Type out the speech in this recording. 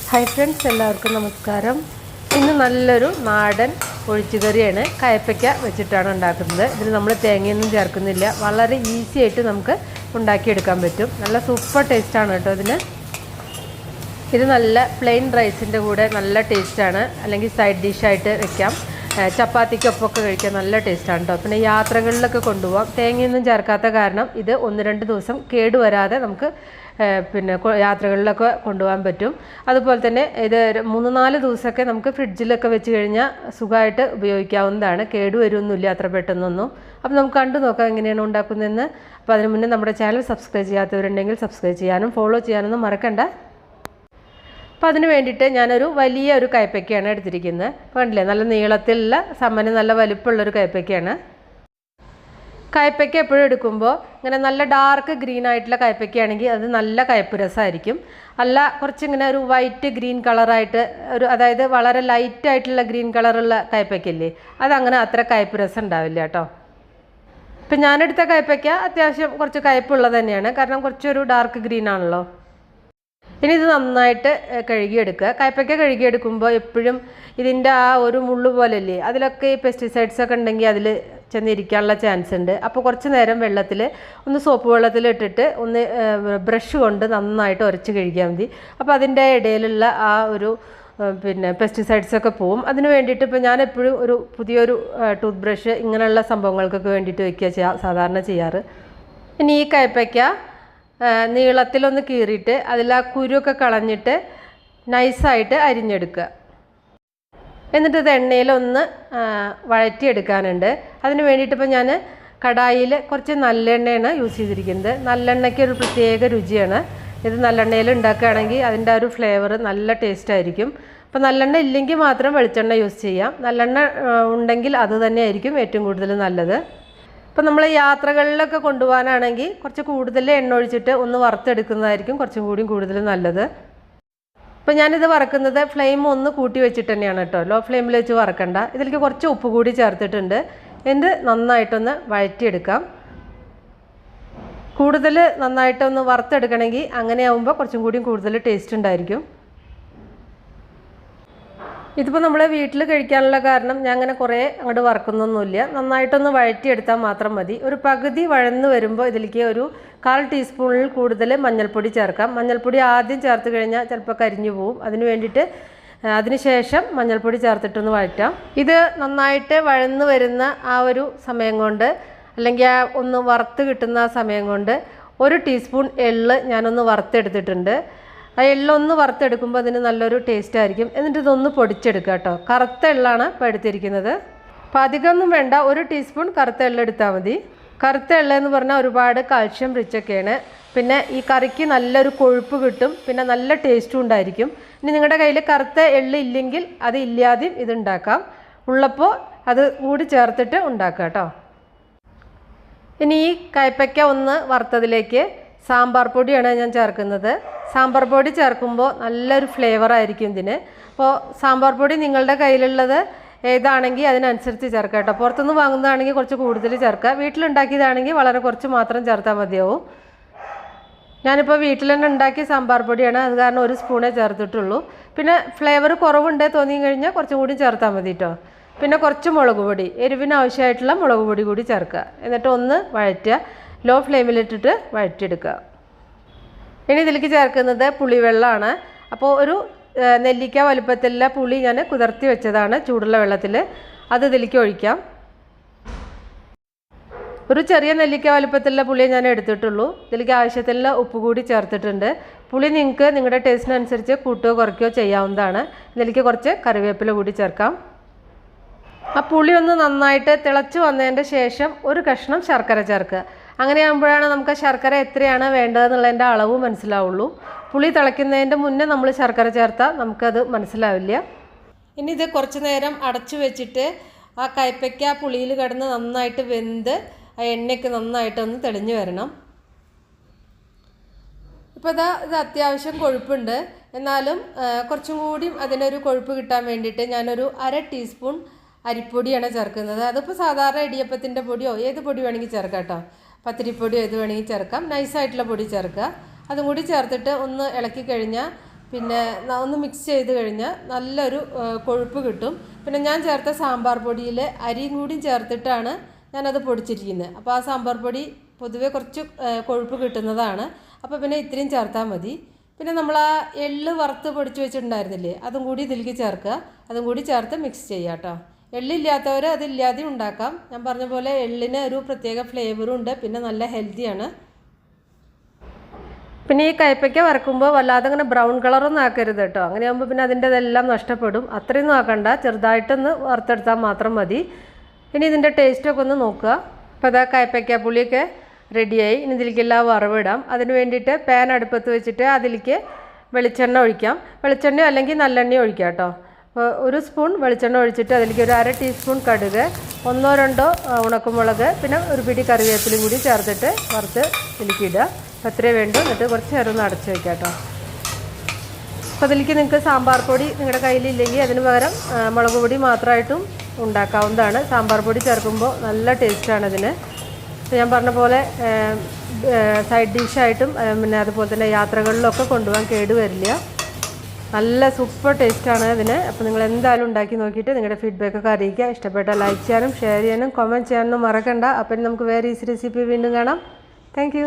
Hi friends, എല്ലാവർക്കും നമസ്കാരം. ഇന്ന് നല്ലൊരു നാടൻ ഒഴിച്ചുകറിയാണ്. കയ്പ്പയ്ക്ക വെച്ചിട്ടാണ് ഉണ്ടാക്കുന്നത്. ഇതിൽ നമ്മൾ തേങ്ങയൊന്നും ചേർക്കുന്നില്ല. വളരെ ഈസി ആയിട്ട് നമുക്ക് ഉണ്ടാക്കിയെടുക്കാൻ പറ്റും. നല്ല സൂപ്പർ ടേസ്റ്റാണ് കേട്ടോ ഇതിന്. ഇത് നല്ല പ്ലെയിൻ റൈസിൻ്റെ കൂടെ നല്ല ടേസ്റ്റാണ്. അല്ലെങ്കിൽ സൈഡ് ഡിഷായിട്ട് വെക്കാം. ചപ്പാത്തിക്കൊപ്പമൊക്കെ കഴിക്കാൻ നല്ല ടേസ്റ്റാണ് കേട്ടോ. പിന്നെ യാത്രകളിലൊക്കെ കൊണ്ടുപോകാം. തേങ്ങയൊന്നും ചേർക്കാത്ത കാരണം ഇത് 1-2 ദിവസം കേടുവരാതെ നമുക്ക് പിന്നെ യാത്രകളിലൊക്കെ കൊണ്ടുപോകാൻ പറ്റും. അതുപോലെ തന്നെ ഇത് 3-4 ദിവസമൊക്കെ നമുക്ക് ഫ്രിഡ്ജിലൊക്കെ വെച്ച് കഴിഞ്ഞാൽ സുഖമായിട്ട് ഉപയോഗിക്കാവുന്നതാണ്. കേടുവരുമൊന്നുമില്ല അത്ര പെട്ടെന്നൊന്നും. അപ്പോൾ നമുക്ക് കണ്ടു നോക്കാം എങ്ങനെയാണ് ഉണ്ടാക്കുന്നതെന്ന്. അപ്പോൾ അതിന് മുന്നേ നമ്മുടെ ചാനൽ സബ്സ്ക്രൈബ് ചെയ്യാത്തവരുണ്ടെങ്കിൽ സബ്സ്ക്രൈബ് ചെയ്യാനും ഫോളോ ചെയ്യാനൊന്നും മറക്കണ്ട. അപ്പോൾ അതിന് വേണ്ടിയിട്ട് ഞാനൊരു വലിയൊരു കയ്പ്പയ്ക്കയാണ് എടുത്തിരിക്കുന്നത്. കണ്ടില്ലേ, നല്ല നീളത്തിലുള്ള നല്ല വലുപ്പമുള്ളൊരു കയ്പ്പയ്ക്കയാണ്. കയ്പ്പയ്ക്ക എപ്പോഴും എടുക്കുമ്പോൾ ഇങ്ങനെ നല്ല ഡാർക്ക് ഗ്രീൻ ആയിട്ടുള്ള കയ്പ്പയ്ക്കയാണെങ്കിൽ അത് നല്ല കയ്പ്പ് രസമായിരിക്കും. അല്ല കുറച്ചിങ്ങനെ ഒരു വൈറ്റ് ഗ്രീൻ കളറായിട്ട് അതായത് വളരെ ലൈറ്റ് ആയിട്ടുള്ള ഗ്രീൻ കളറുള്ള കയ്പ്പയ്ക്കല്ലേ, അതങ്ങനെ അത്ര കയ്പ്പ് രസം ഉണ്ടാവില്ല കേട്ടോ. ഇപ്പം ഞാനെടുത്ത കയ്പ്പയ്ക്ക അത്യാവശ്യം കുറച്ച് കയ്പ്പുള്ളത് തന്നെയാണ്, കാരണം കുറച്ചൊരു ഡാർക്ക് ഗ്രീൻ ആണല്ലോ. ഇനി ഇത് നന്നായിട്ട് കഴുകിയെടുക്കുക. കയ്പ്പയ്ക്ക കഴുകിയെടുക്കുമ്പോൾ എപ്പോഴും ഇതിൻ്റെ ആ ഒരു മുള്ളു പോലെയല്ലേ, അതിലൊക്കെ ഈ പെസ്റ്റിസൈഡ്സ് ഒക്കെ ഉണ്ടെങ്കിൽ അതിൽ ചെന്നിരിക്കാനുള്ള ചാൻസ് ഉണ്ട്. അപ്പോൾ കുറച്ച് നേരം വെള്ളത്തിൽ സോപ്പ് വെള്ളത്തിലിട്ടിട്ട് ബ്രഷ് കൊണ്ട് നന്നായിട്ട് ഉരച്ച് കഴുകിയാൽ മതി. അപ്പോൾ അതിൻ്റെ ഇടയിലുള്ള ആ ഒരു പെസ്റ്റിസൈഡ്സൊക്കെ പോവും. അതിന് വേണ്ടിയിട്ട് ഇപ്പോൾ ഞാൻ എപ്പോഴും ഒരു പുതിയൊരു ടൂത്ത് ബ്രഷ് ഇങ്ങനെയുള്ള സംഭവങ്ങൾക്കൊക്കെ വേണ്ടിയിട്ട് വയ്ക്കുക സാധാരണ ചെയ്യാറ്. ഇനി ഈ കയ്പ്പയ്ക്ക നീളത്തിലൊന്ന് കീറിയിട്ട് അതിൽ ആ കുരുവൊക്കെ കളഞ്ഞിട്ട് നൈസായിട്ട് അരിഞ്ഞെടുക്കുക. എന്നിട്ട് ഇത് എണ്ണയിലൊന്ന് വഴറ്റിയെടുക്കാനുണ്ട്. അതിന് വേണ്ടിയിട്ട് ഇപ്പോൾ ഞാൻ കടായിൽ കുറച്ച് നല്ലെണ്ണയാണ് യൂസ് ചെയ്തിരിക്കുന്നത്. നല്ലെണ്ണയ്ക്ക് ഒരു പ്രത്യേക രുചിയാണ്. ഇത് നല്ലെണ്ണയിൽ ഉണ്ടാക്കുകയാണെങ്കിൽ അതിൻ്റെ ആ ഒരു ഫ്ലേവർ നല്ല ടേസ്റ്റ് ആയിരിക്കും. അപ്പോൾ നല്ലെണ്ണ ഇല്ലെങ്കിൽ മാത്രം വെളിച്ചെണ്ണ യൂസ് ചെയ്യാം. നല്ലെണ്ണ ഉണ്ടെങ്കിൽ അത് തന്നെയായിരിക്കും ഏറ്റവും കൂടുതൽ നല്ലത്. ഇപ്പോൾ നമ്മൾ യാത്രകളിലൊക്കെ കൊണ്ടുപോകാനാണെങ്കിൽ കുറച്ച് കൂടുതൽ എണ്ണ ഒഴിച്ചിട്ട് വറുത്തെടുക്കുന്നതായിരിക്കും കുറച്ചും കൂടി കൂടുതൽ നല്ലത്. ഇപ്പോൾ ഞാനിത് വറക്കുന്നത് ഫ്ലെയിം കൂട്ടി വെച്ചിട്ട് തന്നെയാണ് കേട്ടോ. ലോ ഫ്ലെയിമിൽ വെച്ച് വറക്കണ്ട. ഇതിലേക്ക് കുറച്ച് ഉപ്പ് കൂടി ചേർത്തിട്ടുണ്ട്. എന്നിട്ട് നന്നായിട്ടൊന്ന് വഴറ്റിയെടുക്കാം. കൂടുതൽ നന്നായിട്ടൊന്ന് വറുത്തെടുക്കണമെങ്കിൽ അങ്ങനെ ആകുമ്പോൾ കുറച്ചും കൂടി കൂടുതൽ ടേസ്റ്റ് ഉണ്ടായിരിക്കും. ഇതിപ്പോൾ നമ്മൾ വീട്ടിൽ കഴിക്കാനുള്ള കാരണം ഞാൻ അങ്ങനെ കുറേ അങ്ങോട്ട് വറക്കുന്നൊന്നുമില്ല. നന്നായിട്ടൊന്ന് വഴറ്റിയെടുത്താൽ മാത്രം മതി. ഒരു പകുതി വഴന്ന് വരുമ്പോൾ ഇതിലേക്ക് ഒരു 1/4 ടീസ്പൂണിൽ കൂടുതൽ മഞ്ഞൾപ്പൊടി ചേർക്കാം. മഞ്ഞൾപ്പൊടി ആദ്യം ചേർത്ത് കഴിഞ്ഞാൽ ചിലപ്പോൾ കരിഞ്ഞു പോവും. അതിന് വേണ്ടിയിട്ട് അതിന് ശേഷം മഞ്ഞൾപ്പൊടി ചേർത്തിട്ടൊന്ന് വഴറ്റാം. ഇത് നന്നായിട്ട് വഴന്ന് വരുന്ന ആ ഒരു സമയം കൊണ്ട്, അല്ലെങ്കിൽ ആ ഒന്ന് വറുത്ത് കിട്ടുന്ന ആ സമയം കൊണ്ട് 1 ടീസ്പൂൺ എള്ള് ഞാനൊന്ന് വറുത്തെടുത്തിട്ടുണ്ട്. ആ എള്ളൊന്ന് വറുത്തെടുക്കുമ്പോൾ അതിന് നല്ലൊരു ടേസ്റ്റ് ആയിരിക്കും. എന്നിട്ട് ഇതൊന്ന് പൊടിച്ചെടുക്കുക കേട്ടോ. കറുത്ത എള്ളാണ് ഇപ്പോൾ എടുത്തിരിക്കുന്നത്. അപ്പോൾ അധികമൊന്നും വേണ്ട, 1 ടീസ്പൂൺ കറുത്ത എള്ളെടുത്താൽ മതി. കറുത്ത എള്ളെന്ന് പറഞ്ഞാൽ ഒരുപാട് കാൽഷ്യം റിച്ചൊക്കെയാണ്. പിന്നെ ഈ കറിക്ക് നല്ലൊരു കൊഴുപ്പ് കിട്ടും, പിന്നെ നല്ല ടേസ്റ്റും ഉണ്ടായിരിക്കും. ഇനി നിങ്ങളുടെ കയ്യിൽ കറുത്ത എള്ള് ഇല്ലെങ്കിൽ അത് ഇല്ലാതെയും ഇത് ഉണ്ടാക്കാം. ഉള്ളപ്പോൾ അത് കൂടി ചേർത്തിട്ട് ഉണ്ടാക്കുക കേട്ടോ. ഇനി ഈ കയ്പ്പയ്ക്ക വറുത്തതിലേക്ക് സാമ്പാർ പൊടിയാണ് ഞാൻ ചേർക്കുന്നത്. സാമ്പാർ പൊടി ചേർക്കുമ്പോൾ നല്ലൊരു ഫ്ലേവറായിരിക്കും ഇതിന്. അപ്പോൾ സാമ്പാർ പൊടി നിങ്ങളുടെ കയ്യിലുള്ളത് ഏതാണെങ്കിൽ അതിനനുസരിച്ച് ചേർക്കുക കേട്ടോ. പുറത്തുനിന്ന് വാങ്ങുന്നതാണെങ്കിൽ കുറച്ച് കൂടുതൽ ചേർക്കുക. വീട്ടിലുണ്ടാക്കിയതാണെങ്കിൽ വളരെ കുറച്ച് മാത്രം ചേർത്താൽ മതിയാവും. ഞാനിപ്പോൾ വീട്ടിൽ തന്നെ ഉണ്ടാക്കിയ സാമ്പാർ പൊടിയാണ്, അത് കാരണം 1 സ്പൂണേ ചേർത്തിട്ടുള്ളൂ. പിന്നെ ഫ്ലേവർ കുറവുണ്ടേ തോന്നി കഴിഞ്ഞാൽ കുറച്ചും കൂടി ചേർത്താൽ മതി കേട്ടോ. പിന്നെ കുറച്ച് മുളക് പൊടി, എരിവിന് ആവശ്യമായിട്ടുള്ള മുളക് പൊടി കൂടി ചേർക്കുക. എന്നിട്ട് ഒന്ന് വഴറ്റുക. ലോ ഫ്ലെയിമിലിട്ടിട്ട് വഴറ്റിയെടുക്കുക. ഇനി ഇതിലേക്ക് ചേർക്കുന്നത് പുളിവെള്ളമാണ്. അപ്പോൾ ഒരു നെല്ലിക്ക വലുപ്പത്തിലുള്ള പുളി ഞാൻ കുതിർത്തി വെച്ചതാണ് ചൂടുള്ള വെള്ളത്തിൽ. അത് ഇതിലേക്ക് ഒഴിക്കാം. ഒരു ചെറിയ നെല്ലിക്ക വലുപ്പത്തിലുള്ള പുളിയെ ഞാൻ എടുത്തിട്ടുള്ളൂ. ഇതിലേക്ക് ആവശ്യത്തിലുള്ള ഉപ്പ് കൂടി ചേർത്തിട്ടുണ്ട്. പുളി നിങ്ങൾക്ക് നിങ്ങളുടെ ടേസ്റ്റിനനുസരിച്ച് കൂട്ടുകയോ കുറയ്ക്കുകയോ ചെയ്യാവുന്നതാണ്. ഇതിലേക്ക് കുറച്ച് കറിവേപ്പില കൂടി ചേർക്കാം. ആ പുളി നന്നായിട്ട് തിളച്ച് വന്നതിൻ്റെ ശേഷം ഒരു കഷ്ണം ശർക്കര ചേർക്കുക. അങ്ങനെയാകുമ്പോഴാണ് നമുക്ക് ശർക്കര എത്രയാണ് വേണ്ടതെന്നുള്ളതിൻ്റെ അളവ് മനസ്സിലാവുള്ളൂ. പുളി തിളയ്ക്കുന്നതിൻ്റെ മുന്നേ നമ്മൾ ശർക്കര ചേർത്താൽ നമുക്കത് മനസ്സിലാവില്ല. ഇനി ഇത് കുറച്ച് നേരം അടച്ചു വെച്ചിട്ട് ആ കയ്പ്പയ്ക്ക പുളിയിൽ കിടന്ന് നന്നായിട്ട് വെന്ത് ആ എണ്ണയ്ക്ക് നന്നായിട്ടൊന്ന് തെളിഞ്ഞു വരണം. ഇപ്പോൾ ഇത് അത്യാവശ്യം കൊഴുപ്പുണ്ട്. എന്നാലും കുറച്ചും കൂടി അതിനൊരു കൊഴുപ്പ് കിട്ടാൻ വേണ്ടിയിട്ട് ഞാനൊരു 1/2 ടീസ്പൂൺ അരിപ്പൊടിയാണ് ചേർക്കുന്നത്. അതിപ്പോൾ സാധാരണ ഇടിയപ്പത്തിൻ്റെ പൊടിയോ ഏത് പൊടി വേണമെങ്കിൽ ചേർക്കാം കേട്ടോ. പത്തിരിപ്പൊടിയോ ഏത് വേണമെങ്കിൽ ചേർക്കാം. നൈസായിട്ടുള്ള പൊടി ചേർക്കുക. അതും കൂടി ചേർത്തിട്ട് ഒന്ന് ഇളക്കി കഴിഞ്ഞാൽ പിന്നെ ഒന്ന് മിക്സ് ചെയ്ത് കഴിഞ്ഞാൽ നല്ലൊരു കൊഴുപ്പ് കിട്ടും. പിന്നെ ഞാൻ ചേർത്ത സാമ്പാർ പൊടിയിൽ അരിയും കൂടി ചേർത്തിട്ടാണ് ഞാനത് പൊടിച്ചിരിക്കുന്നത്. അപ്പോൾ ആ സാമ്പാർ പൊടി പൊതുവേ കുറച്ച് കൊഴുപ്പ് കിട്ടുന്നതാണ്. അപ്പോൾ പിന്നെ ഇത്രയും ചേർത്താൽ മതി. പിന്നെ നമ്മൾ ആ എള്ള് വറുത്ത് പൊടിച്ച് വെച്ചിട്ടുണ്ടായിരുന്നില്ലേ, അതും കൂടി ഇതിലേക്ക് ചേർക്കുക. അതും കൂടി ചേർത്ത് മിക്സ് ചെയ്യുക കേട്ടോ. എള്ളില്ലാത്തവർ അതില്ലാതെ ഉണ്ടാക്കാം. ഞാൻ പറഞ്ഞ പോലെ എള്ളിന് ഒരു പ്രത്യേക ഫ്ലേവറും ഉണ്ട്, പിന്നെ നല്ല ഹെൽത്തിയാണ്. പിന്നെ ഈ കയ്പ്പയ്ക്ക വറക്കുമ്പോൾ വല്ലാതെ അങ്ങനെ ബ്രൗൺ കളറൊന്നും ആക്കരുത് കേട്ടോ. അങ്ങനെയാകുമ്പോൾ പിന്നെ അതിൻ്റെതെല്ലാം നഷ്ടപ്പെടും. അത്രയൊന്നും ആക്കണ്ട, ചെറുതായിട്ടൊന്ന് വറുത്തെടുത്താൽ മാത്രം മതി. ഇനി ഇതിൻ്റെ ടേസ്റ്റൊക്കെ ഒന്ന് നോക്കുക. അപ്പോൾ അതാ കയ്പ്പയ്ക്ക പുളിയൊക്കെ റെഡിയായി. ഇനി ഇതിലേക്കെല്ലാം വറവിടാം. അതിന് വേണ്ടിയിട്ട് പാൻ അടുപ്പത്ത് വെച്ചിട്ട് അതിലേക്ക് വെളിച്ചെണ്ണ ഒഴിക്കാം. വെളിച്ചെണ്ണ അല്ലെങ്കിൽ നല്ലെണ്ണ ഒഴിക്കാം കേട്ടോ. ഒരു സ്പൂൺ വെളിച്ചെണ്ണ ഒഴിച്ചിട്ട് അതിലേക്ക് ഒരു 1/2 ടീസ്പൂൺ കടുക്, 1-2 ഉണക്കമുളക്, പിന്നെ ഒരു പിടി കറിവേപ്പിലയും കൂടി ചേർത്തിട്ട് വറുത്ത് ഇതിലേക്ക് ഇടുക. അപ്പോൾ അത്രേ വേണ്ടു. എന്നിട്ട് കുറച്ച് നേരം ഒന്ന് അടച്ച് വയ്ക്കാം കേട്ടോ. അപ്പോൾ അതിലേക്ക് നിങ്ങൾക്ക് സാമ്പാർ പൊടി നിങ്ങളുടെ കയ്യിലില്ലെങ്കിൽ അതിന് പകരം മുളക് പൊടി മാത്രമായിട്ടും ഉണ്ടാക്കാവുന്നതാണ്. സാമ്പാർ പൊടി ചേർക്കുമ്പോൾ നല്ല ടേസ്റ്റാണ് ഇതിന്. ഞാൻ പറഞ്ഞ പോലെ സൈഡ് ഡിഷായിട്ടും പിന്നെ അതുപോലെ തന്നെ യാത്രകളിലൊക്കെ കൊണ്ടുപോകാൻ കേടുവരില്ല. നല്ല സൂപ്പർ ടേസ്റ്റാണ് ഇതിന്. അപ്പോൾ നിങ്ങൾ എന്തായാലും ഉണ്ടാക്കി നോക്കിയിട്ട് നിങ്ങളുടെ ഫീഡ്ബാക്കൊക്കെ അറിയിക്കുക. ഇഷ്ടപ്പെട്ടാൽ ലൈക്ക് ചെയ്യാനും ഷെയർ ചെയ്യാനും കമൻറ്റ് ചെയ്യാനും മറക്കണ്ട. അപ്പം നമുക്ക് വേറെ ഈസി റെസിപ്പി വീണ്ടും കാണാം. താങ്ക്